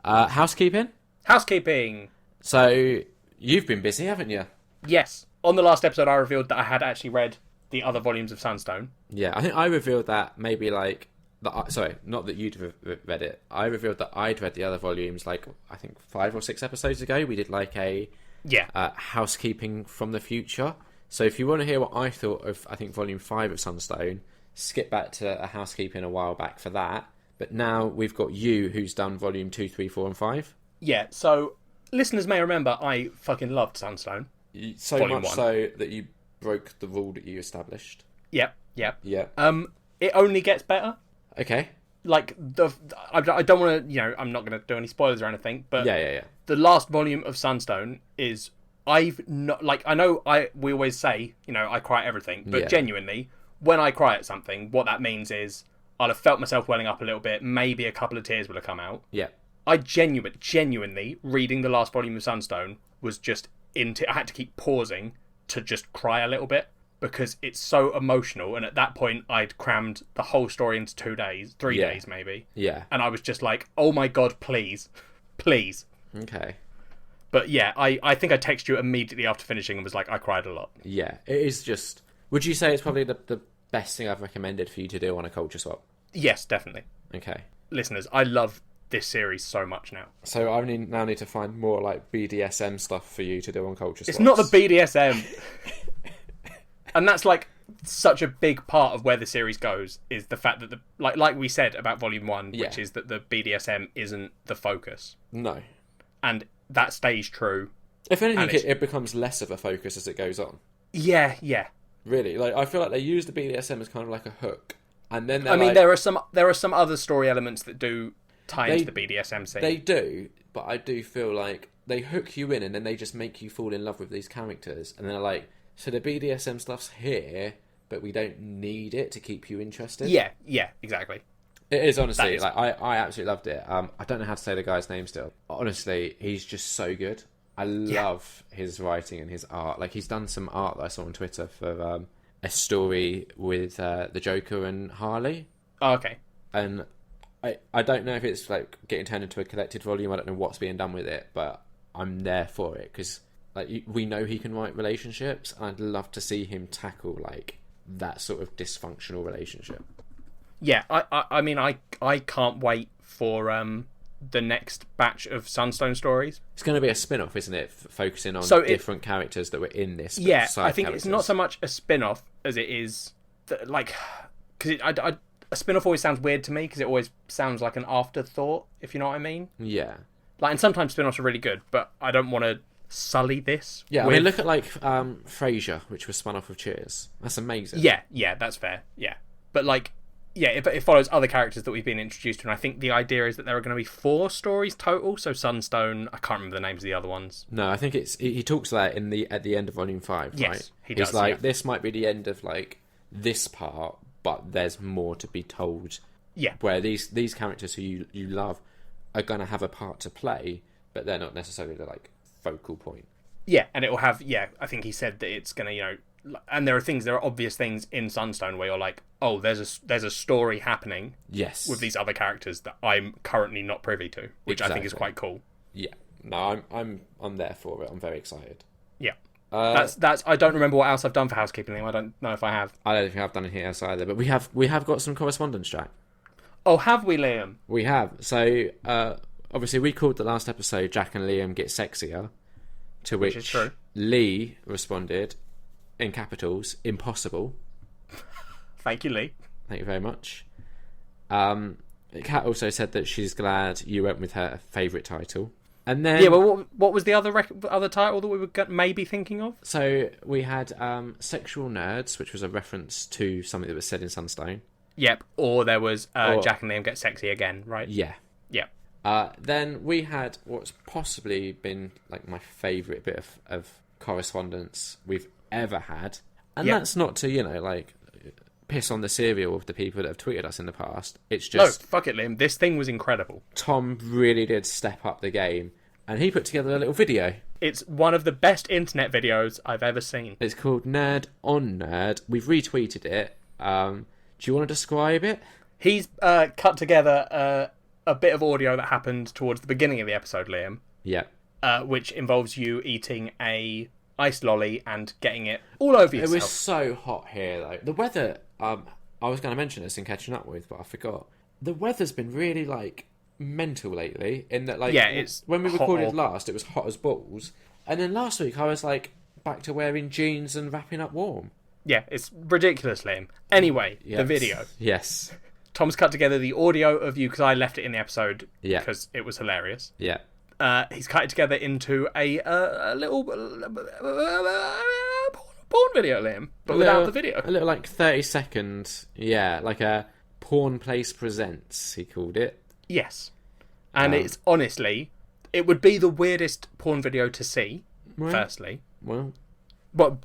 Housekeeping? Housekeeping! So, you've been busy, haven't you? Yes. On the last episode, I revealed that I had actually read the other volumes of Sunstone. Yeah, I think I revealed that maybe like... Sorry, not that you'd read it. I revealed that I'd read the other volumes like, I think 5 or 6 episodes ago. We did like a Housekeeping from the future. So if you want to hear what I thought of, I think, volume 5 of Sunstone, skip back to a Housekeeping a while back for that. But now we've got you, who's done volume 2, 3, 4 and 5. Yeah, so listeners may remember I fucking loved Sunstone. So volume much 1. so that you broke the rule that you established. Yep. Yeah. It only gets better. Okay. Like, I don't want to, I'm not going to do any spoilers or anything, but Yeah. the last volume of Sunstone is, I know we always say, I cry at everything, but genuinely, when I cry at something, what that means is I'll have felt myself welling up a little bit, maybe a couple of tears will have come out. Yeah. I genuinely, reading the last volume of Sunstone was just I had to keep pausing to just cry a little bit, because it's so emotional, and at that point I'd crammed the whole story into 2 days, 3 days maybe. Yeah. And I was just like, oh my god, please. Okay. But yeah, I think I texted you immediately after finishing and was like, I cried a lot. Yeah, it is just... Would you say it's probably the best thing I've recommended for you to do on a culture swap? Yes, definitely. Okay. Listeners, I love this series so much now. So I now need to find more like BDSM stuff for you to do on culture swaps. It's not the BDSM. And that's like such a big part of where the series goes, is the fact that like we said about volume 1, which is that the BDSM isn't the focus. No. And that stays true. If anything, it becomes less of a focus as it goes on. Yeah. Really, like I feel like they use the BDSM as kind of like a hook, and then there are some other story elements that do tie into the BDSM scene. They do, but I do feel like they hook you in, and then they just make you fall in love with these characters, and they're like, so the BDSM stuff's here, but we don't need it to keep you interested. Yeah, exactly. It is, honestly, like I absolutely loved it. I don't know how to say the guy's name still. Honestly, he's just so good. I love his writing and his art. Like, he's done some art that I saw on Twitter for a story with the Joker and Harley. Oh, okay. And I don't know if it's like getting turned into a collected volume. I don't know what's being done with it, but I'm there for it, because like we know he can write relationships, and I'd love to see him tackle like that sort of dysfunctional relationship. Yeah, I mean, I can't wait for the next batch of Sunstone stories. It's going to be a spin-off, isn't it? Focusing on different characters that were in this. Yeah, I think it's not so much a spin-off as it is because a spin-off always sounds weird to me, because it always sounds like an afterthought, if you know what I mean. Yeah. Like, and sometimes spin-offs are really good, but I don't want to sully this. Yeah, I mean, look at like Frasier, which was spun off of Cheers. That's amazing. Yeah, that's fair. Yeah, but like, yeah, it follows other characters that we've been introduced to, and I think the idea is that there are going to be 4 stories total. So Sunstone, I can't remember the names of the other ones. No, I think he talks that at the end of volume 5. Yes, right? he does. He's like, this might be the end of like this part, but there's more to be told. Yeah, where these characters who you love are going to have a part to play, but they're not necessarily the like focal point. Yeah, and it will have. Yeah, I think he said that it's going to, and there are obvious things in Sunstone where you're like, oh, there's a story happening. Yes. With these other characters that I'm currently not privy to, which I think is quite cool. Yeah. No, I'm there for it. I'm very excited. Yeah. That's. I don't remember what else I've done for Housekeeping. I don't know if I have. I don't think I've done anything else either. But we have got some correspondence, Jack. Oh, have we, Liam? We have. So obviously we called the last episode "Jack and Liam Get Sexier," to which is true. Lee responded in capitals, "Impossible." Thank you, Lee. Thank you very much. Kat also said that she's glad you went with her favourite title. And then, yeah, but what was the other title that we were maybe thinking of? So we had Sexual Nerds, which was a reference to something that was said in Sunstone. Yep, or there was Jack and Liam Get Sexy Again, right? Yeah. Yeah. Then we had what's possibly been like my favourite bit of correspondence we've ever had. And that's not to, like, piss on the cereal of the people that have tweeted us in the past. It's just... No, fuck it, Liam. This thing was incredible. Tom really did step up the game, and he put together a little video. It's one of the best internet videos I've ever seen. It's called Nerd on Nerd. We've retweeted it. Do you want to describe it? He's cut together a bit of audio that happened towards the beginning of the episode, Liam. Yeah. Which involves you eating a ice lolly and getting it all over yourself. It was so hot here, though. The weather, I was going to mention this in Catching Up With, but I forgot. The weather's been really, like, mental lately, in that, like, it's when we recorded last, it was hot as balls. And then last week, I was, like, back to wearing jeans and wrapping up warm. Yeah, it's ridiculous, Liam. Anyway, the video. Yes. Tom's cut together the audio of you, because I left it in the episode because it was hilarious. Yeah. He's cut it together into a little porn video, Liam, but without the video. A little, like, 30-second, like a Porn Place Presents, he called it. Yes. And it's, honestly, it would be the weirdest porn video to see, firstly. Well,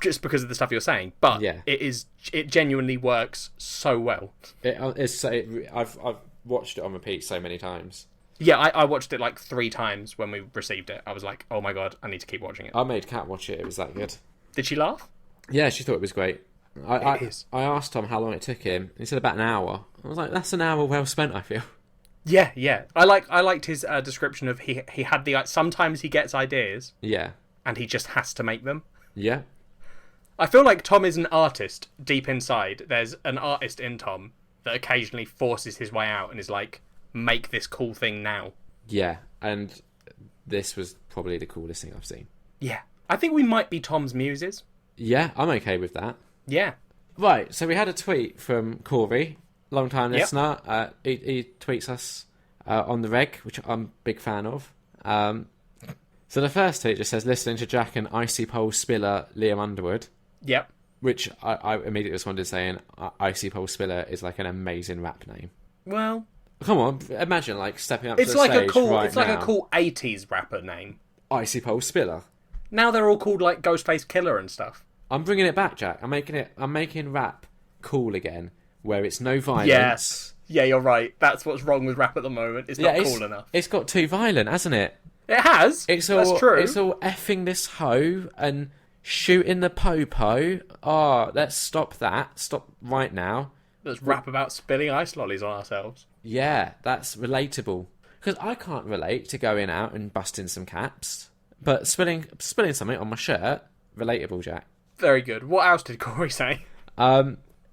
just because of the stuff you're saying, but it genuinely works so well. I've watched it on repeat so many times. Yeah, I watched it like 3 times when we received it. I was like, oh my god, I need to keep watching it. I made Kat watch it. It was that good. Did she laugh? Yeah, she thought it was great. It is. I asked Tom how long it took him. He said about an hour. I was like, that's an hour well spent, I feel. Yeah. I liked his description of he had sometimes he gets ideas. Yeah. And he just has to make them. Yeah. I feel like Tom is an artist deep inside. There's an artist in Tom that occasionally forces his way out and is like, make this cool thing now. Yeah, and this was probably the coolest thing I've seen. Yeah. I think we might be Tom's muses. Yeah, I'm okay with that. Yeah. Right, so we had a tweet from Cory, long-time listener. He tweets us on the reg, which I'm a big fan of. So the first tweet just says, listening to Jack and Icy Pole Spiller Liam Underwood. Yep. Which I immediately responded saying, Icy Pole Spiller is like an amazing rap name. Well... Come on, imagine like stepping up to the like stage It's like a cool 80s rapper name. Icy Pole Spiller. Now they're all called like Ghostface Killer and stuff. I'm bringing it back, Jack. I'm making rap cool again, where it's no violence. Yes. Yeah, you're right. That's what's wrong with rap at the moment. It's not cool enough. It's got too violent, hasn't it? It has. That's true. It's all effing this hoe and shooting the po-po. Oh, let's stop that. Stop right now. Let's rap about spilling ice lollies on ourselves. Yeah, that's relatable. Because I can't relate to going out and busting some caps. But spilling something on my shirt, relatable, Jack. Very good. What else did Cory say?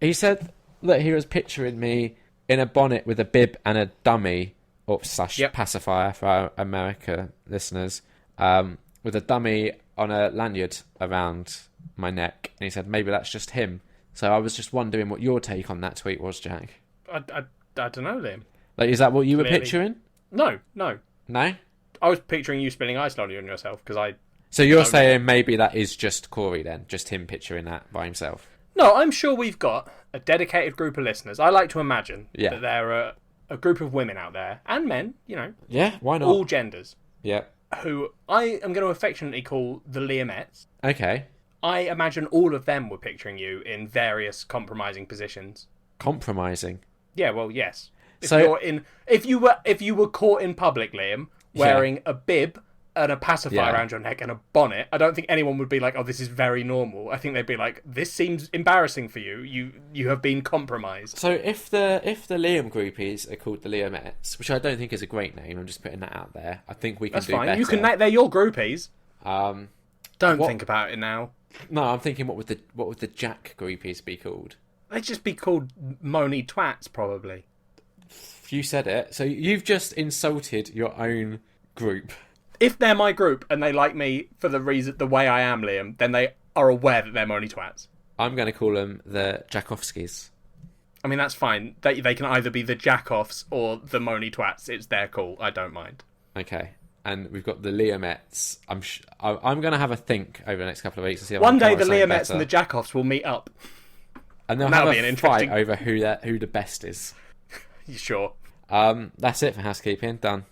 He said that he was picturing me in a bonnet with a bib and a dummy, or pacifier for our America listeners, with a dummy on a lanyard around my neck. And he said maybe that's just him. So I was just wondering what your take on that tweet was, Jack. I don't know, Liam. Like, is that what you were picturing? No. No? I was picturing you spilling ice lolly on yourself, because I... So you're saying maybe that is just Cory then? Just him picturing that by himself? No, I'm sure we've got a dedicated group of listeners. I like to imagine that there are a group of women out there, and men, you know. Yeah, why not? All genders. Yeah. Who I am going to affectionately call the Liamettes. Okay. I imagine all of them were picturing you in various compromising positions. Compromising? Yeah, well, yes. If you were caught in public, Liam, wearing a bib and a pacifier around your neck and a bonnet, I don't think anyone would be like, oh, this is very normal. I think they'd be like, this seems embarrassing for you. You have been compromised. So if the Liam groupies are called the Liamettes, which I don't think is a great name, I'm just putting that out there. I think we can do better. You can. They're your groupies. Don't think about it now. No, I'm thinking what would the Jack groupies be called? They'd just be called moany twats, probably. You said it. So you've just insulted your own group. If they're my group and they like me for the way I am, Liam, then they are aware that they're moany twats. I'm going to call them the Jackovskis. I mean, that's fine. They can either be the Jackoffs or the moany twats. It's their call. I don't mind. Okay. And we've got the Liamettes. I'm going to have a think over the next couple of weeks to see. One day the Liamettes and the Jackoffs will meet up, and they'll have a fight over who the best is. You sure? That's it for housekeeping. Done.